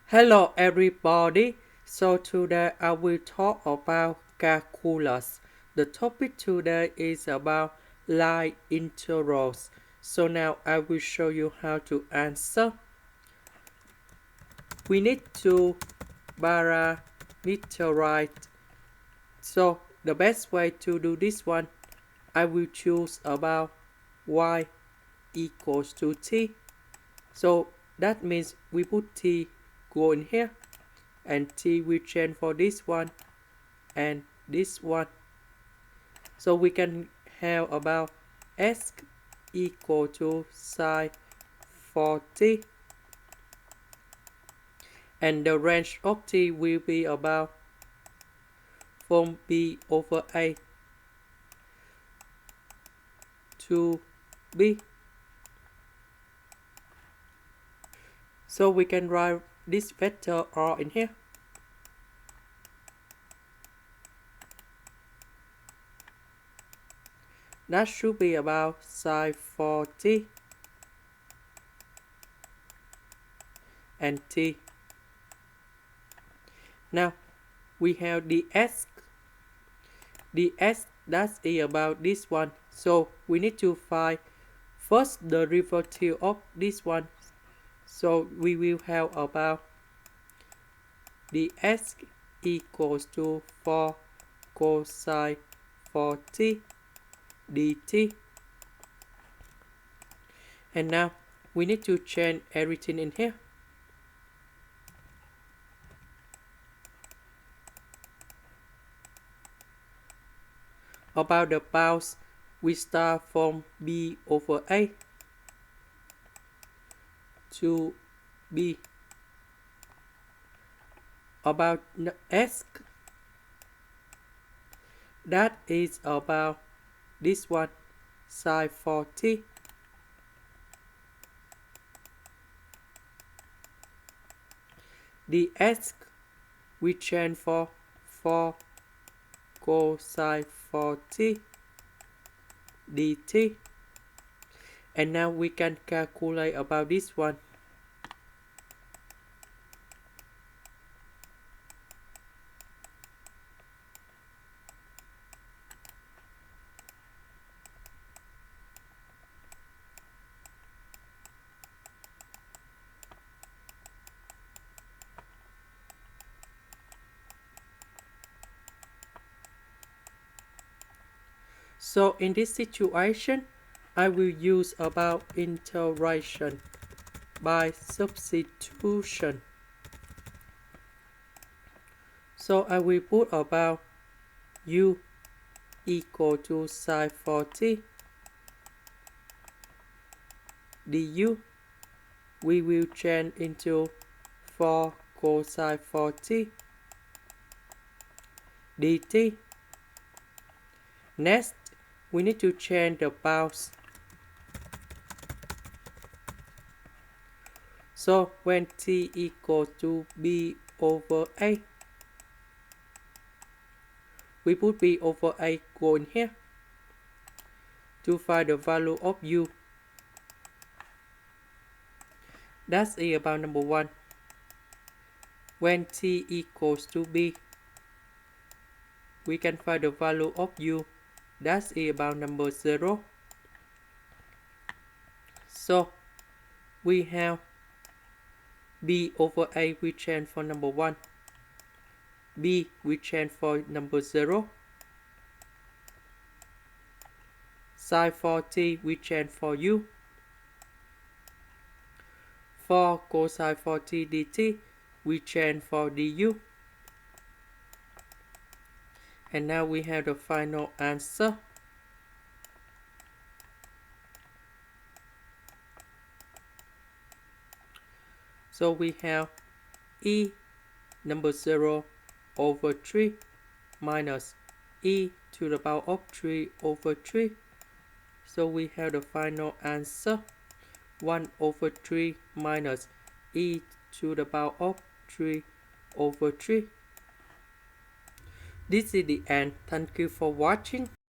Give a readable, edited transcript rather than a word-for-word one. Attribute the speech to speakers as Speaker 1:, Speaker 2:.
Speaker 1: Hello everybody. So today I will talk about calculus. The topic today is about line integrals. So now I will show you how to answer. We need to meteorite. So the best way to do this one, I will choose about y equals to t. So that means we put t go in here, and t will change for this one and this one. So we can have about s equal to sine 40, and the range of t will be about from b over a to b. So we can write this vector r in here. That should be about sine 40 and t. Now we have the s. The s that is about this one. So we need to find first the derivative of this one. So we will have about the s equals to 4 cosine 40 dt. And now we need to change everything in here. About the bounds, we start from b over a to b. About s, that is about this one, sine 40. The s we change for 4 cosine 40 dt. And now we can calculate about this one. So in this situation, I will use about integration by substitution. So I will put about u equal to sine 40 du. We will change into 4 cosine 40 dt. Next, we need to change the bounds. So when t equals to b over a, we put b over a go in here to find the value of u. That's about number 1. When t equals to b, we can find the value of u. That's about number 0. So we have b over a we change for number 1. b we change for number 0. Sine 40 we change for u. 4 cosine 40 dt we change for du. And now we have the final answer. So we have e number 0 over 3 minus e to the power of 3 over 3. So we have the final answer, 1 over 3 minus e to the power of 3 over 3. This is the end. Thank you for watching.